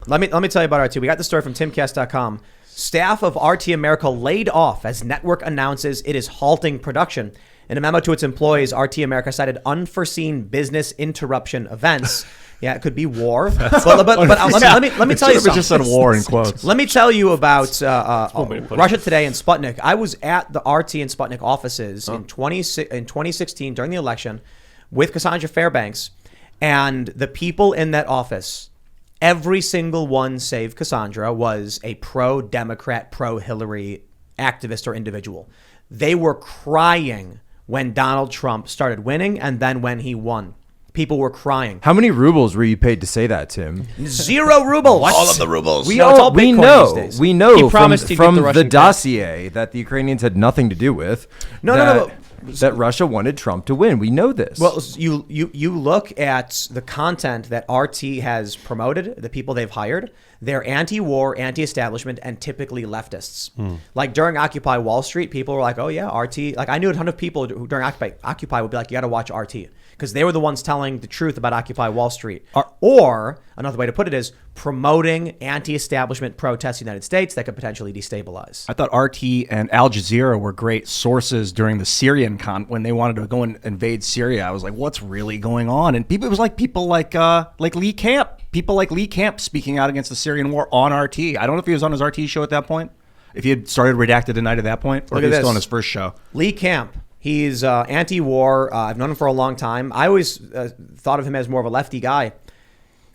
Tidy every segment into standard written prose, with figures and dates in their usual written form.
Let me tell you about RT. We got the story from Timcast.com. Staff of RT America laid off as network announces it is halting production. In a memo to its employees, RT America cited unforeseen business interruption events. Yeah, it could be war. But let me tell you something. Just said war in quotes. Let me tell you about Russia Today and Sputnik. I was at the RT and Sputnik offices in 2016 during the election with Cassandra Fairbanks, and the people in that office, every single one save Cassandra, was a pro-Democrat, pro-Hillary activist or individual. They were crying when Donald Trump started winning and then when he won. People were crying. How many rubles were you paid to say that, Tim? 0 rubles. All of the rubles. We No, it's all Bitcoin these days. We know He promised he'd from get the the Russian dossier that the Ukrainians had nothing to do with. No. That Russia wanted Trump to win. We know this. Well, you look at the content that RT has promoted, the people they've hired. They're anti-war, anti-establishment, and typically leftists. Like during Occupy Wall Street, people were like, "Oh yeah, RT." Like I knew a ton of people who during Occupy would be like, "You got to watch RT," because they were the ones telling the truth about Occupy Wall Street. Or another way to put it is promoting anti-establishment protests in the United States that could potentially destabilize. I thought RT and Al Jazeera were great sources during the Syrian when they wanted to go and invade Syria. I was like, what's really going on? And it was like people like Lee Camp. People like Lee Camp speaking out against the Syrian war on RT. I don't know if he was on his RT show at that point, if he had started Redacted Tonight at that point, or if he was still on his first show. Lee Camp. He's anti-war. I've known him for a long time. I always thought of him as more of a lefty guy.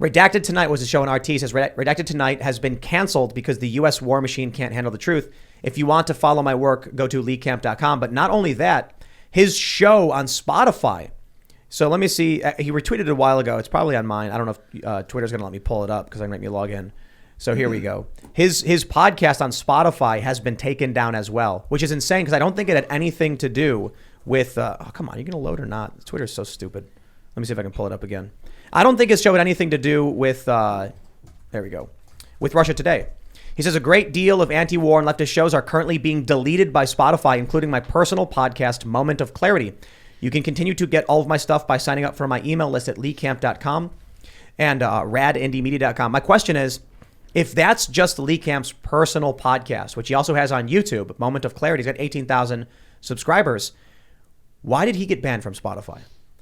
Redacted Tonight was a show on RT. It says Redacted Tonight has been canceled because the U.S. war machine can't handle the truth. If you want to follow my work, go to leecamp.com. But not only that, his show on Spotify. So let me see. He retweeted it a while ago. It's probably on mine. I don't know if Twitter's going to let me pull it up because I'm going to make me log in. So here we go. His podcast on Spotify has been taken down as well, which is insane because I don't think it had anything to do with... oh, come on. Are you going to load or not? Twitter's so stupid. Let me see if I can pull it up again. I don't think his show had anything to do with... there we go. With Russia Today. He says a great deal of anti-war and leftist shows are currently being deleted by Spotify, including my personal podcast, Moment of Clarity. You can continue to get all of my stuff by signing up for my email list at leecamp.com and radindiemedia.com. My question is, if that's just Lee Camp's personal podcast, which he also has on YouTube, Moment of Clarity, he's got 18,000 subscribers, why did he get banned from Spotify?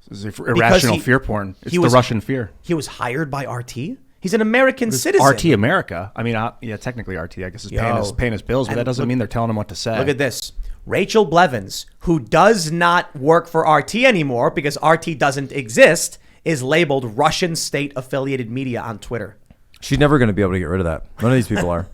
This is irrational fear porn. It's the Russian fear. He was hired by RT? He's an American citizen. RT America. I mean, yeah, technically RT, I guess, is paying his bills, but that doesn't mean they're telling him what to say. Look at this. Rachel Blevins, who does not work for RT anymore because RT doesn't exist, is labeled Russian state-affiliated media on Twitter. She's never going to be able to get rid of that. None of these people are.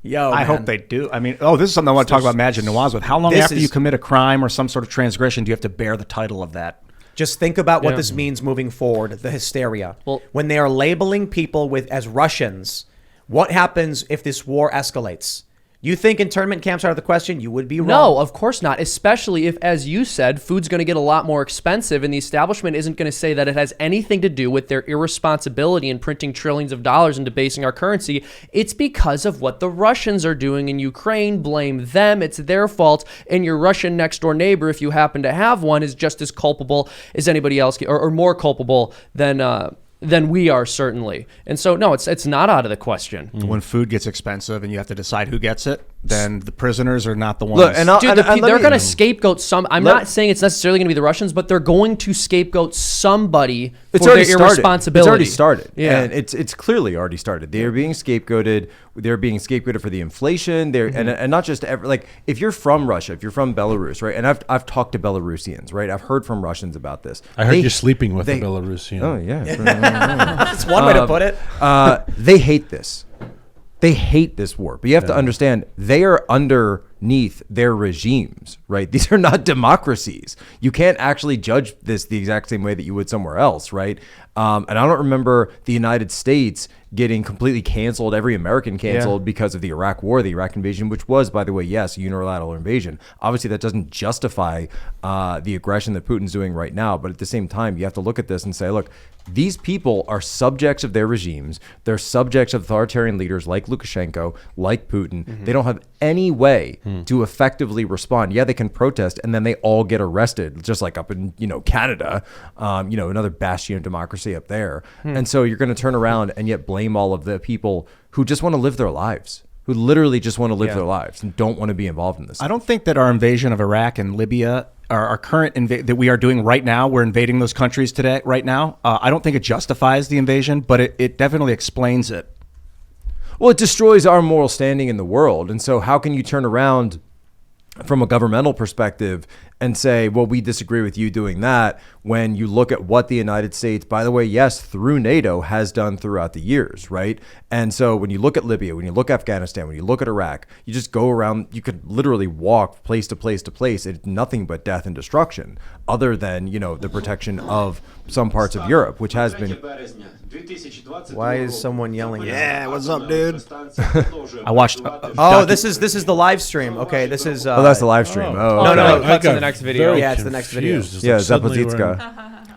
I hope they do. I mean, this is something I want to talk about Majid Nawaz with. How long after you commit a crime or some sort of transgression do you have to bear the title of that? Just think about what this means moving forward, the hysteria. Well, when they are labeling people as Russians, what happens if this war escalates? You think internment camps are out of the question? You would be wrong. No, of course not. Especially if, as you said, food's going to get a lot more expensive and the establishment isn't going to say that it has anything to do with their irresponsibility in printing trillions of dollars and debasing our currency. It's because of what the Russians are doing in Ukraine. Blame them. It's their fault. And your Russian next door neighbor, if you happen to have one, is just as culpable as anybody else, or more culpable than we are, certainly. And so, no, it's not out of the question. When food gets expensive and you have to decide who gets it, then the prisoners are not the ones. Look, they're going to scapegoat some. I'm not saying it's necessarily going to be the Russians, but they're going to scapegoat somebody for their irresponsibility. It's already started. Yeah. And it's clearly already started. They are being scapegoated. They're being scapegoated for the inflation. And not just if you're from Russia, if you're from Belarus, right? And I've talked to Belarusians, right? I've heard from Russians about this. I heard you're sleeping with a Belarusian. Oh yeah, that's one way to put it. They hate this. They hate this war, but you have to understand they are underneath their regimes, right? These are not democracies. You can't actually judge this the exact same way that you would somewhere else, right? And I don't remember the United States getting completely canceled, every American canceled because of the Iraq war, the Iraq invasion, which was, by the way, yes, a unilateral invasion. Obviously, that doesn't justify the aggression that Putin's doing right now. But at the same time, you have to look at this and say, look, these people are subjects of their regimes. They're subjects of authoritarian leaders like Lukashenko, like Putin. Mm-hmm. They don't have any way to effectively respond. Yeah, they can protest, and then they all get arrested, just like up in Canada, another bastion of democracy up there. And so you're going to turn around and yet blame blame all of the people who just want to live their lives, who literally just want to live their lives and don't want to be involved in this. I don't think that our invasion of Iraq and Libya, our current that we are doing right now, we're invading those countries today, right now. I don't think it justifies the invasion, but it definitely explains it. Well, it destroys our moral standing in the world. And so how can you turn around from a governmental perspective and say, well, we disagree with you doing that, when you look at what the United States, by the way, yes, through NATO, has done throughout the years, right? And so when you look at Libya, when you look at Afghanistan, when you look at Iraq, you just go around, you could literally walk place to place to place. It's nothing but death and destruction, other than, the protection of some parts of Europe, which has been... Why is someone yelling? Yeah, what's up, dude? I watched. This is the live stream. Okay, this is. Oh, that's the live stream. No, that's in the next video. Yeah, it's the next video. Yeah, Zapotitska.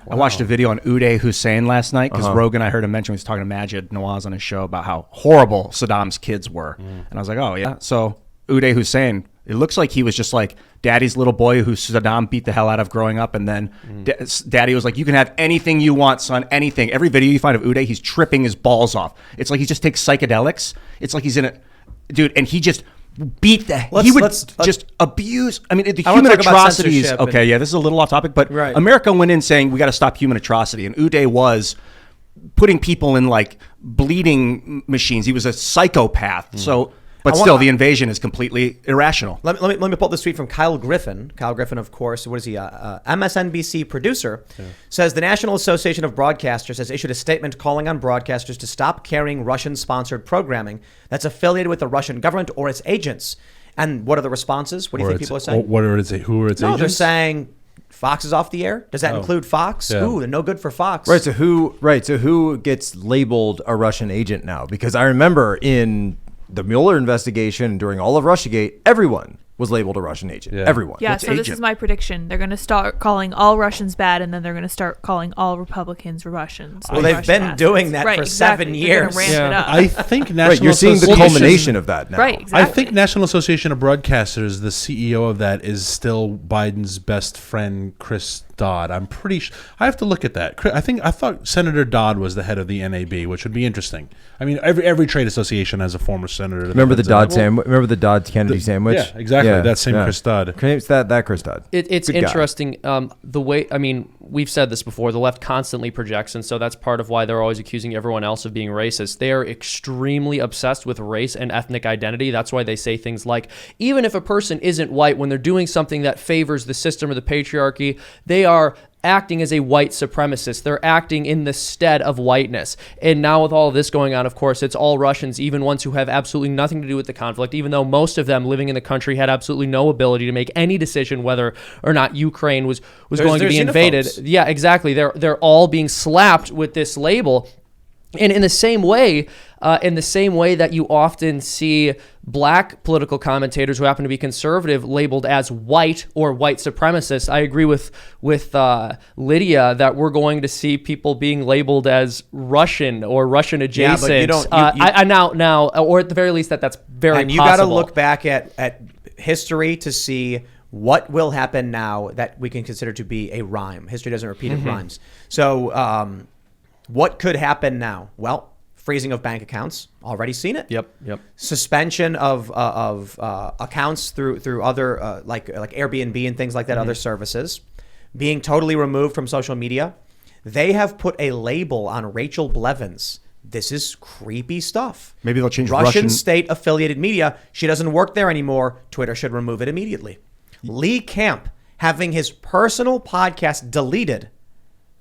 I watched a video on Uday Hussein last night because Rogan, I heard him mention, he was talking to Majid Nawaz on his show about how horrible Saddam's kids were. And I was like, oh, yeah. So Uday Hussein, it looks like he was just like daddy's little boy who Saddam beat the hell out of growing up. And then daddy was like, you can have anything you want, son, anything. Every video you find of Uday, he's tripping his balls off. It's like he just takes psychedelics. It's like he's in a... Dude, and he just... beat just abuse. I mean, the human atrocities. Okay, yeah, this is a little off topic, but America went in saying we got to stop human atrocity, and Uday was putting people in like bleeding machines. He was a psychopath. So, but still, the invasion is completely irrational. Let me pull this tweet from Kyle Griffin. Kyle Griffin, of course, what is he? MSNBC producer, says the National Association of Broadcasters has issued a statement calling on broadcasters to stop carrying Russian-sponsored programming that's affiliated with the Russian government or its agents. And what are the responses? What do you think people are saying? What are its? Who are its agents? They're saying Fox is off the air. Does that include Fox? Yeah. Ooh, they're no good for Fox. Right. So who gets labeled a Russian agent now? Because I remember in the Mueller investigation, during all of Russiagate, everyone was labeled a Russian agent. Yeah. Everyone. Yeah, so this is my prediction. They're going to start calling all Russians bad, and then they're going to start calling all Republicans Russians. Well, they've been doing that for 7 years. Ramp it up. I think National you're seeing the culmination of that now. Right, exactly. I think National Association of Broadcasters, the CEO of that is still Biden's best friend, Chris Dodd. I'm pretty sure. I have to look at that. I thought Senator Dodd was the head of the NAB, which would be interesting. I mean, every trade association has a former senator. Remember the Dodd sandwich? Remember the Dodd Kennedy sandwich? Yeah, exactly. That same Chris Dodd. It's that Chris Dodd. It's interesting. The way, I mean, we've said this before, the left constantly projects, and so that's part of why they're always accusing everyone else of being racist. They are extremely obsessed with race and ethnic identity. That's why they say things like, even if a person isn't white, when they're doing something that favors the system or the patriarchy, they are acting as a white supremacist. They're acting in the stead of whiteness. And now with all of this going on, of course, it's all Russians, even ones who have absolutely nothing to do with the conflict, even though most of them living in the country had absolutely no ability to make any decision whether or not Ukraine was going to be invaded. Yeah, exactly. They're all being slapped with this label. And in the same way that you often see black political commentators who happen to be conservative labeled as white or white supremacists, I agree with Lydia that we're going to see people being labeled as Russian or Russian adjacent. Yeah, but now, or at the very least, that's very and you got to look back at history to see what will happen now that we can consider to be a rhyme. History doesn't repeat, it rhymes. So, what could happen now? Well, freezing of bank accounts. Already seen it. Yep. Suspension of accounts through other like Airbnb and things like that, other services, being totally removed from social media. They have put a label on Rachel Blevins. This is creepy stuff. Maybe they'll change Russian state affiliated media. She doesn't work there anymore. Twitter should remove it immediately. Lee Camp having his personal podcast deleted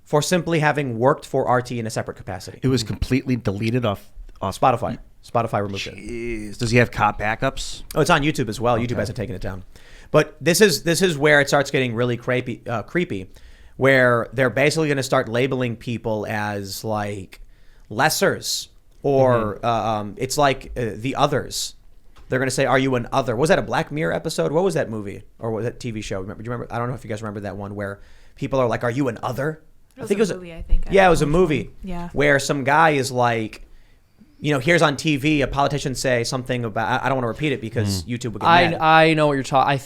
for simply having worked for RT in a separate capacity. It was completely deleted off Spotify. Spotify removed it. Does he have cop backups? Oh, it's on YouTube as well. YouTube hasn't taken it down. But this is where it starts getting really creepy, where they're basically going to start labeling people as like lessers, or it's like the others. They're going to say, "Are you an other?" Was that a Black Mirror episode? What was that movie or was that TV show? Do you remember? I don't know if you guys remember that one where people are like, "Are you an other?" It was a movie. Yeah, it was a movie. Yeah. Where some guy is like, here's on TV a politician say something about. I don't want to repeat it because YouTube would get mad. I know what you're talking. I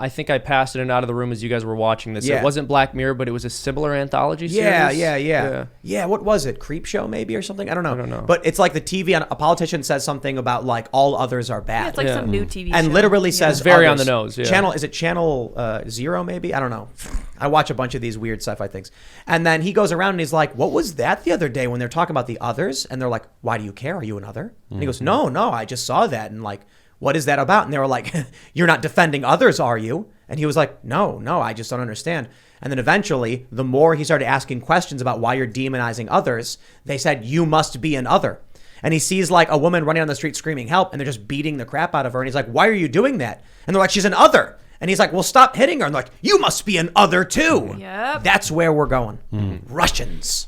think I passed it in and out of the room as you guys were watching this. Yeah. It wasn't Black Mirror, but it was a similar anthology series. Yeah. What was it? Creep Show maybe or something? I don't know. But it's like the TV on a politician says something about like all others are bad. Yeah, it's like some new TV and show. literally says It's very others. on the nose. Yeah. Channel Zero maybe? I don't know. I watch a bunch of these weird sci-fi things. And then he goes around and he's like, what was that the other day when they're talking about the others? And they're like, why do you care? Are you an other? And he goes, no, I just saw that. And like, what is that about? And they were like, you're not defending others, are you? And he was like, no, I just don't understand. And then eventually, the more he started asking questions about why you're demonizing others, they said, you must be an other. And he sees like a woman running on the street screaming help, and they're just beating the crap out of her. And he's like, why are you doing that? And they're like, she's an other. And he's like, well, stop hitting her. And they're like, you must be an other too. Yep. That's where we're going. Russians.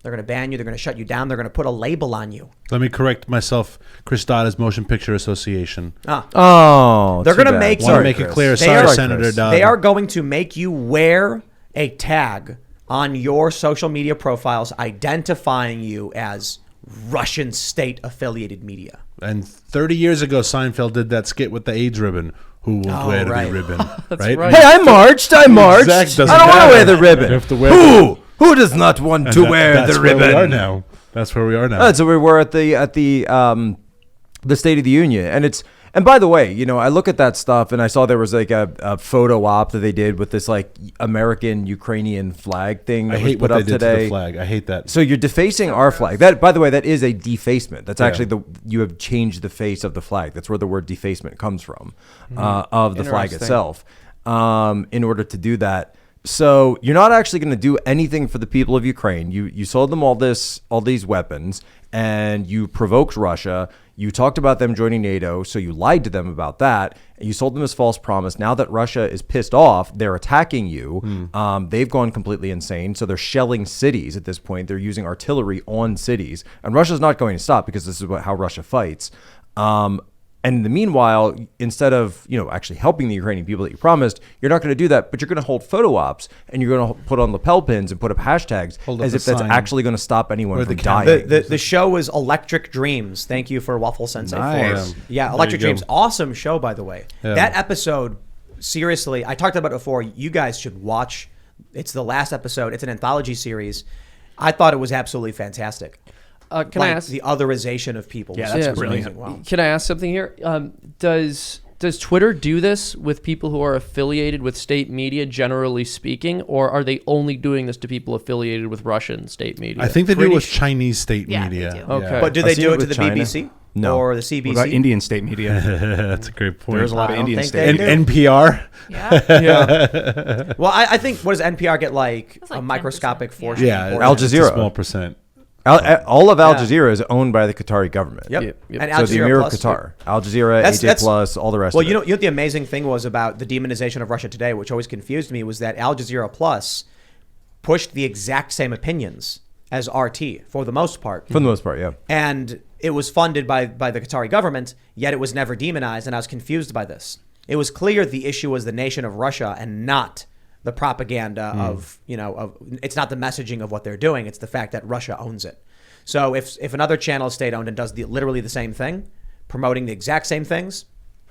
They're going to ban you. They're going to shut you down. They're going to put a label on you. Let me correct myself. Chris Dodd is Motion Picture Association. Oh, They're too going to bad. make Want to you. make it clear. They Sorry, are- Senator Dodd. They are going to make you wear a tag on your social media profiles identifying you as Russian state-affiliated media. And 30 years ago, Seinfeld did that skit with the AIDS ribbon. Who won't wear right. the ribbon? right. Hey, I marched. I marched. Exact doesn't I don't want to matter. wear the ribbon. You have to wear Who does not want to wear That's the where ribbon? we are now. That's where we are now. Oh, so we were at the State of the Union, and by the way, I look at that stuff and I saw there was like a photo op that they did with this like American Ukrainian flag thing that I was hate put what up they did today. to the flag. I hate that. So you're defacing our flag. That, by the way, that is a defacement. That's actually you have changed the face of the flag. That's where the word defacement comes from, of the flag Interesting. itself. In order to do that, so you're not actually going to do anything for the people of Ukraine. You sold them all these weapons, and you provoked Russia. You talked about them joining NATO, so you lied to them about that. And you sold them this false promise. Now that Russia is pissed off, they're attacking you. They've gone completely insane. So they're shelling cities at this point. They're using artillery on cities. And Russia's not going to stop because this is how Russia fights. And in the meanwhile, instead of actually helping the Ukrainian people that you promised, you're not going to do that. But you're going to hold photo ops and you're going to put on lapel pins and put up hashtags Hold up as a if that's sign. actually going to stop anyone Where from the camera- dying. The show is Electric Dreams. Thank you for Waffle Sensei. Nice. For, yeah, There Electric you go. Dreams. Awesome show, by the way. Yeah. That episode, seriously, I talked about it before. You guys should watch. It's the last episode. It's an anthology series. I thought it was absolutely fantastic. Can I ask? The otherization of people. Yeah, was that's amazing. brilliant. Wow. Can I ask something here? Does Twitter do this with people who are affiliated with state media, generally speaking, or are they only doing this to people affiliated with Russian state media? I think they do it Pretty with sh- Chinese state Yeah, media. they do. Okay. But do I've they seen do it it to with the China. BBC? No. Or the CBC? What about Indian state media? That's a great point. There's a lot I of don't Indian think state. they And do. NPR. Yeah. Yeah. Well, I think, what does NPR get, like It's like a 10%. microscopic Yeah. fortune? Yeah, for Al it? it's a Jazeera. small percent. All of Al Yeah. Jazeera is owned by the Qatari government. Yep. Yep. And So Al the Jazeera Emir of Plus, Qatar, Al Jazeera, That's- AJ Plus, all the rest Well, of it. you know what the amazing thing was about the demonization of Russia Today, which always confused me, was that Al Jazeera Plus pushed the exact same opinions as RT for the most part. For the most part, yeah. And it was funded by the Qatari government, yet it was never demonized, and I was confused by this. It was clear the issue was the nation of Russia and not the propaganda of it's not the messaging of what they're doing, it's the fact that Russia owns it. So if another channel is state-owned and does literally the same thing, promoting the exact same things,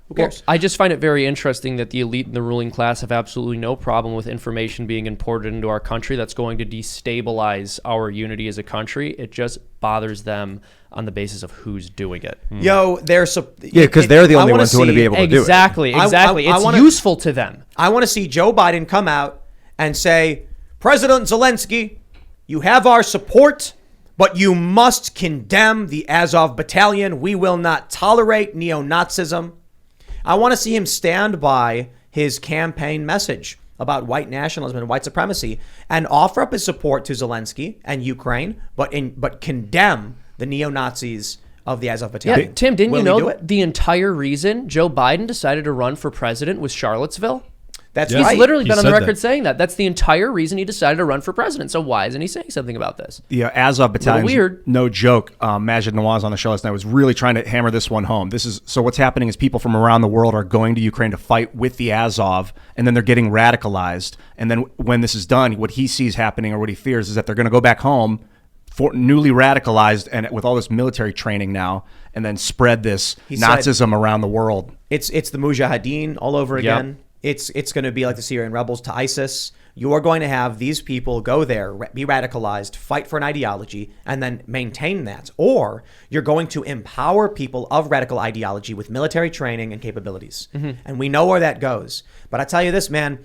who Well, cares? I just find it very interesting that the elite and the ruling class have absolutely no problem with information being imported into our country that's going to destabilize our unity as a country. It just bothers them on the basis of who's doing it. Yo, Yeah, because they're the only ones who want to be able to do it. Exactly, I- exactly. I It's wanna- useful to them. I want to see Joe Biden come out and say, President Zelensky, you have our support, but you must condemn the Azov battalion. We will not tolerate neo-Nazism. I want to see him stand by his campaign message about white nationalism and white supremacy and offer up his support to Zelensky and Ukraine, but condemn the neo-Nazis of the Azov Yeah, battalion. Tim, didn't Will you he know do it? the entire reason Joe Biden decided to run for president was Charlottesville? That's Yeah. He's right. literally He been on the said record that. saying that. That's the entire reason he decided to run for president. So why isn't he saying something about this? The Azov battalion, weird. no joke. Majid Nawaz on the show last night was really trying to hammer this one home. So what's happening is people from around the world are going to Ukraine to fight with the Azov, and then they're getting radicalized. And then when this is done, what he sees happening or what he fears is that they're going to go back home, newly radicalized and with all this military training now, and then spread this He said- Nazism around the world. It's the Mujahideen all over again. It's going to be like the Syrian rebels to ISIS. You are going to have these people go there, be radicalized, fight for an ideology, and then maintain that. Or you're going to empower people of radical ideology with military training and capabilities. And we know where that goes. But I tell you this, man,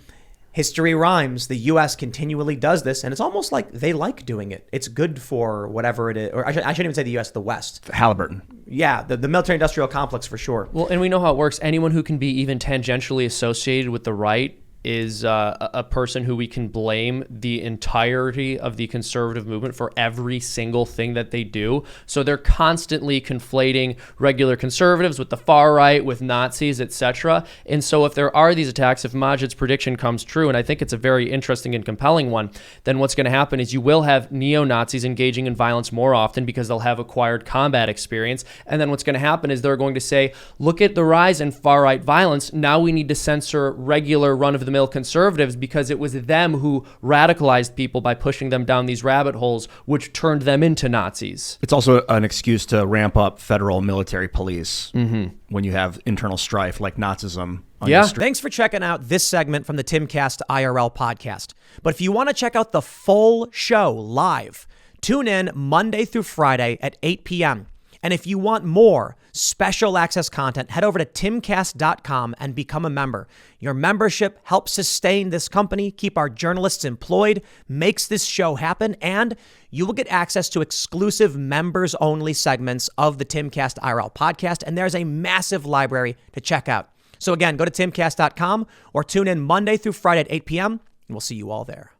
history rhymes. The U.S. continually does this, and it's almost like they like doing it. It's good for whatever it is. Or I shouldn't even say the U.S., the West. Halliburton. Yeah, the military-industrial complex for sure. Well, and we know how it works. Anyone who can be even tangentially associated with the right is a person who we can blame the entirety of the conservative movement for every single thing that they do. So they're constantly conflating regular conservatives with the far right, with Nazis, etc. And so if there are these attacks, if Majid's prediction comes true, and I think it's a very interesting and compelling one, then what's going to happen is you will have neo-Nazis engaging in violence more often because they'll have acquired combat experience. And then what's going to happen is they're going to say, look at the rise in far-right violence. Now we need to censor regular run-of-the-mill conservatives because it was them who radicalized people by pushing them down these rabbit holes, which turned them into Nazis. It's also an excuse to ramp up federal military police when you have internal strife like Nazism. On Yeah. the street. Thanks for checking out this segment from the Timcast IRL podcast. But if you want to check out the full show live, tune in Monday through Friday at 8 p.m. And if you want more special access content, head over to timcast.com and become a member. Your membership helps sustain this company, keep our journalists employed, makes this show happen, and you will get access to exclusive members-only segments of the Timcast IRL podcast, and there's a massive library to check out. So again, go to timcast.com or tune in Monday through Friday at 8 p.m., and we'll see you all there.